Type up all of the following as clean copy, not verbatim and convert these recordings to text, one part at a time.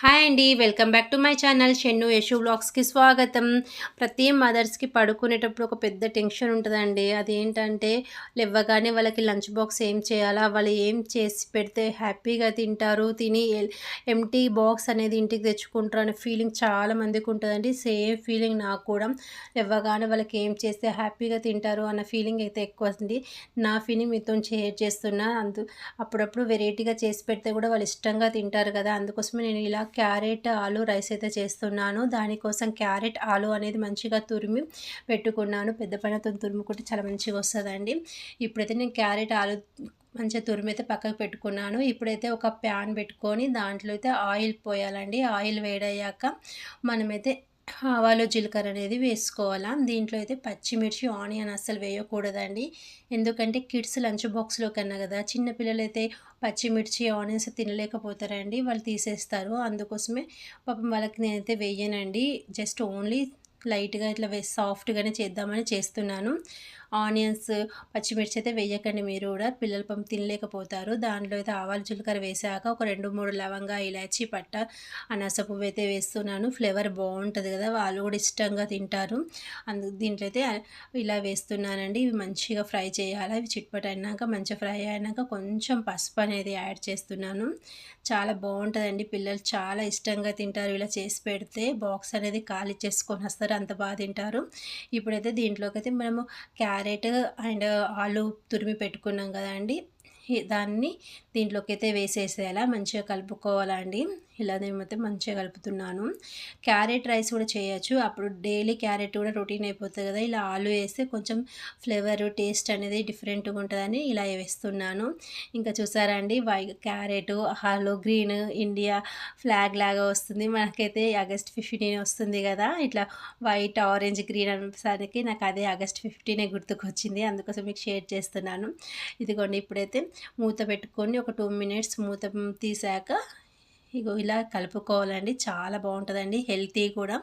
Hi అండి. Welcome back to my channel Shennu Yashu వ్లాగ్స్‌కి స్వాగతం. ప్రతి మదర్స్‌కి పడుకునేటప్పుడు ఒక పెద్ద టెన్షన్ ఉంటదండి. అదేంటంటే లెవ్వగానే వాళ్ళకి లంచ్ బాక్స్ ఏం చేయాలా? వాళ్ళు ఏం చేసి పెడితే హ్యాపీగా తింటారు? తిని ఎంప్టీ బాక్స్ అనేది ఇంటికి తెచ్చుకుంటారు అనే ఫీలింగ్ చాలా మందికి ఉంటదండి. సేమ్ ఫీలింగ్ నాకు కూడా. లెవ్వగానే వాళ్ళకి ఏం చేస్తే హ్యాపీగా తింటారు అన్న ఫీలింగ్ అయితే ఎక్కువ అండి. నా ఫీలింగ్ మీతోని షేర్ చేస్తున్నా. అప్పుడప్పుడు వెరైటీగా చేసి పెడితే కూడా వాళ్ళు ఇష్టంగా తింటారు కదా! అందుకోసమే నేను ఇలా క్యారెట్, ఆలు రైస్ అయితే చేస్తున్నాను. దానికోసం క్యారెట్, ఆలు అనేది మంచిగా తురిమి పెట్టుకున్నాను. పెద్ద పనతోని తురుముకుంటే చాలా మంచిగొస్తదండి. ఇప్పుడైతే నేను క్యారెట్, ఆలు మంచిగా తురిమైతే పక్కకు పెట్టుకున్నాను. ఇప్పుడైతే ఒక ప్యాన్ పెట్టుకొని దాంట్లో అయితే ఆయిల్ పోయాలండి. ఆయిల్ వేడయ్యాక మనమైతే ఆవాలు, జీలకర్ర అనేది వేసుకోవాలా. దీంట్లో అయితే పచ్చిమిర్చి, ఆనియన్ అస్సలు వేయకూడదండి. ఎందుకంటే కిడ్స్ లంచ్ బాక్స్‌లో కన్నా కదా! చిన్న పిల్లలైతే పచ్చిమిర్చి, ఆనియన్స్ తినలేకపోతారండి. వాళ్ళు తీసేస్తారు. అందుకోసమే పాపం వాళ్ళకి నేనైతే వేయనండి. జస్ట్ ఓన్లీ లైట్‌గా ఇట్లా సాఫ్ట్‌గానే చేద్దామని చేస్తున్నాను. ఆనియన్స్, పచ్చిమిర్చి అయితే వేయకండి మీరు గూడా. పిల్లలు పాపం తినలేకపోతారు. దాంట్లో అయితే ఆవాలు, జీలకర్ర వేసాక ఒక 2, 3 లవంగా, ఇలాచి, పట్ట, అనాస పువ్వయితే వేస్తున్నాను. ఫ్లేవర్ బావుంటది గదా! వాళ్ళు గూడా ఇష్టంగా తింటారు. దీంట్లో అయితే ఇలా వేస్తున్నానండి. ఇవి మంచిగా ఫ్రై చేయాలి. ఇవి చిట్పటన్నాక మంచిగా ఫ్రై అయినాక కొంచెం పసుపు అనేది యాడ్ చేస్తున్నాను. చాలా బావుంటదండి. పిల్లలు చాలా ఇష్టంగా తింటారు. ఇలా చేసి పెడితే బాక్స్ అనేది ఖాళీ వస్తారు. అంత బా తింటారు. ఇప్పుడైతే దీంట్లోకైతే మనము క్యారెట్ అండ్ ఆలు తురిమి పెట్టుకున్నాం కదండీ! దాన్ని దీంట్లోకైతే వేసేసేయాలా. మంచిగా కలుపుకోవాలండి. ఇలా నేనైతే మంచిగా కలుపుతున్నాను. క్యారెట్ రైస్ కూడా చేయొచ్చు. అప్పుడు డైలీ క్యారెట్ కూడా రొటీన్ అయిపోతది కదా! ఇలా ఆలు వేస్తే కొంచెం ఫ్లేవరు, టేస్ట్ అనేది డిఫరెంట్‌గా ఉంటదని ఇలా వేస్తున్నాను. ఇంకా చూసారా అండి క్యారెటు, ఆలు గ్రీన్ ఇండియా ఫ్లాగ్ లాగా వస్తుంది. మనకైతే ఆగస్ట్ 15 వస్తుంది కదా! ఇట్లా వైట్, ఆరెంజ్, గ్రీన్ అనేసరికి నాకు అదే ఆగస్ట్ 15 గుర్తుకొచ్చింది. అందుకోసం మీకు షేర్ చేస్తున్నాను. ఇదిగోండి ఇప్పుడైతే మూత పెట్టుకొని ఒక 2 మినిట్స్ మూత తీసాక ఇగో ఇలా కలుపుకోవాలండి. చాలా బావుంటదండి. హెల్తీ కూడా.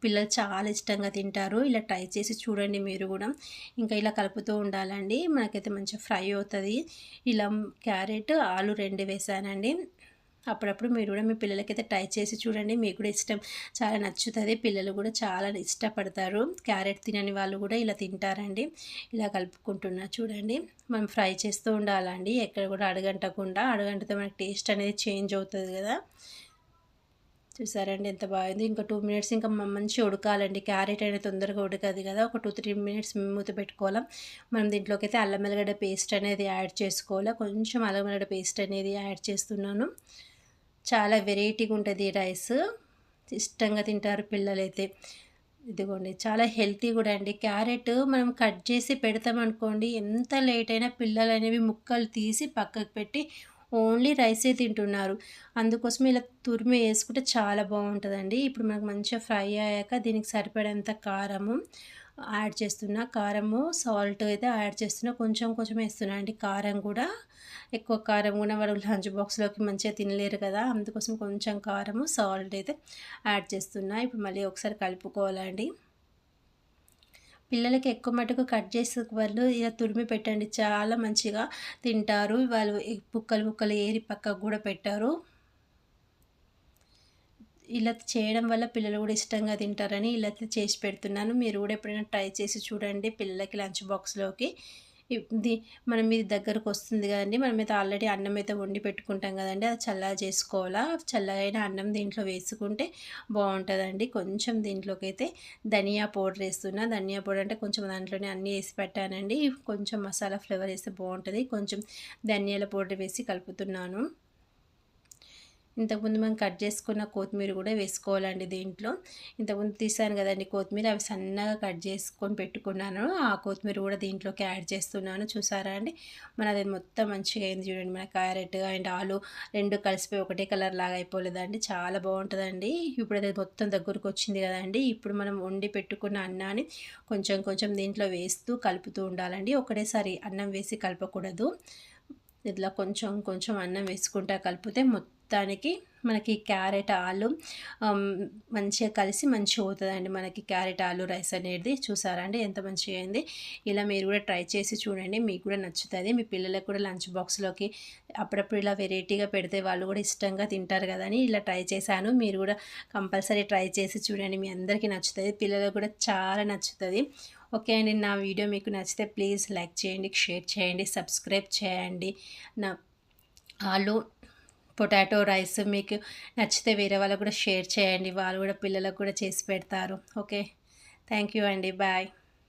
పిల్లలు చాలా ఇష్టంగా తింటారు. ఇలా ట్రై చేసి చూడండి మీరు గూడా. ఇంకా ఇలా కలుపుతూ ఉండాలండి. మనకైతే మంచిగా ఫ్రై అవుతది. ఇలా క్యారెట్, ఆలు 2 వేసానండి. అప్పుడప్పుడు మీరు గూడా మీ పిల్లలకైతే ట్రై చేసి చూడండి. మీకు కూడా ఇష్టం చాలా నచ్చుతది. పిల్లలు గూడా చాలా ఇష్టపడతారు. క్యారెట్ తినని వాళ్ళు గూడా ఇలా తింటారండి. ఇలా కలుపుకుంటున్నా చూడండి. మనం ఫ్రై చేస్తూ ఉండాలండి. ఎక్కడ కూడా అడుగంటకుండా. అడుగంటితే మనకి టేస్ట్ అనేది చేంజ్ అవుతది గదా! చూసారండి ఎంత బాగుంది. ఇంకా 2 మినిట్స్ ఇంకా మంచిగా ఉడకాలండి. క్యారెట్ అనేది తొందరగా ఉడకదు కదా! ఒక 2, 3 మినిట్స్ మూత పెట్టుకోవాలా. మనం దీంట్లోకైతే అల్లం ఎల్లిగడ్డ పేస్ట్ అనేది యాడ్ చేసుకోవాలా. కొంచెం అల్లం ఎల్లిగడ్డ పేస్ట్ అనేది యాడ్ చేస్తున్నాను. చాలా వెరైటీగా ఉంటది ఈ రైస్. ఇష్టంగా తింటారు పిల్లలైతే. ఇదిగోండి చాలా హెల్తీ కూడా అండి. క్యారెట్ మనం కట్ చేసి పెడతామనుకోండి, ఎంత లేట్ అయినా పిల్లలనేవి ముక్కలు తీసి పక్కకు పెట్టి ఓన్లీ రైసే తింటున్నారు. అందుకోసమే ఇలా తురిమి యేసుకుంటే చాలా బావుంటదండి. ఇప్పుడు మనకు మంచిగా ఫ్రై అయ్యాక దీనికి సరిపడేంత కారము యాడ్ చేస్తున్నా. కారము, సాల్ట్ అయితే యాడ్ చేస్తున్నా. కొంచెం కొంచెం ఏస్తున్నా అండి కారం గూడా. ఎక్కువ కారం గూడా వాళ్ళు లంచ్ బాక్స్‌లోకి మంచిగా తినలేరు కదా! అందుకోసం కొంచెం కారము, సాల్ట్ అయితే యాడ్ చేస్తున్నా. ఇప్పుడు మళ్ళీ ఒకసారి కలుపుకోవాలండి. పిల్లలకి ఎక్కువ మటుకు కట్ చేసే బదులు ఇలా తురిమి పెట్టండి. చాలా మంచిగా తింటారు. వాళ్ళు ముక్కలు ముక్కలు ఏరి పక్కకు గూడా పెట్టరు. ఇలా చేయడం వల్ల పిల్లలు గూడా ఇష్టంగా తింటారని ఇలా అయితే చేసి పెడుతున్నాను. మీరు గూడా ఎప్పుడైనా ట్రై చేసి చూడండి పిల్లలకి లంచ్ బాక్స్‌లోకి. ఇది ఇది దగ్గరకొస్తుంది గదండీ! మనమైతే ఆల్రెడీ అన్నమైతే వండి పెట్టుకుంటాం గదండీ! అది చల్లగా జేసుకోవాలా. చల్లగైన అన్నం దీంట్లో వేసుకుంటే బావుంటదండి. కొంచెం దీంట్లోకైతే ధనియా పౌడర్ ఏస్తున్నా. ధనియా పౌడర్ అంటే కొంచెం దాంట్లోనే అన్నీ ఏసి పెట్టానండి. కొంచెం మసాలా ఫ్లేవర్ ఏస్తే బావుంటది. కొంచెం ధనియాల పౌడర్ వేసి కలుపుతున్నాను. ఇంతకుముందు మనం కట్ చేసుకున్న కొత్తిమీర కూడా వేసుకోవాలండి దీంట్లో. ఇంతకుముందు తీసాను కదండీ కొత్తిమీర, అవి సన్నగా కట్ చేసుకొని పెట్టుకున్నాను. ఆ కొత్తిమీర కూడా దీంట్లోకి యాడ్ చేస్తున్నాను. చూసారా అండి? మనది మొత్తం మంచిగా అయింది చూడండి. మన క్యారెట్ అండ్ ఆలు 2 కలిసిపోయి ఒకటే కలర్ లాగా అయిపోలేదండి. చాలా బావుంటదండి. ఇప్పుడు అది మొత్తం దగ్గరకు వచ్చింది కదండీ! ఇప్పుడు మనం వండి పెట్టుకున్న అన్నాన్ని కొంచెం కొంచెం దీంట్లో వేస్తూ కలుపుతూ ఉండాలండి. ఒకటేసారి అన్నం వేసి కలపకూడదు. ఇట్లా కొంచెం కొంచెం అన్నం వేసుకుంటా కలిపితే మొత్తానికి మనకి క్యారెట్ ఆలు మంచిగా కలిసి మంచిగా అవుతుందండి మనకి క్యారెట్ ఆలు రైస్ అనేది. చూసారా అండి ఎంత మంచిగా అయింది. ఇలా మీరు కూడా ట్రై చేసి చూడండి, మీకు కూడా నచ్చుతుంది. మీ పిల్లలకు కూడా లంచ్ బాక్స్లోకి అప్పుడప్పుడు ఇలా వెరైటీగా పెడితే వాళ్ళు కూడా ఇష్టంగా తింటారు కదా అని ఇలా ట్రై చేశాను. మీరు కూడా కంపల్సరీ ట్రై చేసి చూడండి, మీ అందరికీ నచ్చుతుంది, పిల్లలకు కూడా చాలా నచ్చుతుంది. ఓకే అండి, నా వీడియో మీకు నచ్చితే ప్లీజ్ లైక్ చేయండి, షేర్ చేయండి, సబ్స్క్రైబ్ చేయండి. నా ఆలు పొటాటో రైస్ మీకు నచ్చితే వేరే వాళ్ళకు కూడా షేర్ చేయండి, వాళ్ళు కూడా పిల్లలకు కూడా చేసి పెడతారు. ఓకే, థ్యాంక్ యూ అండి, బాయ్.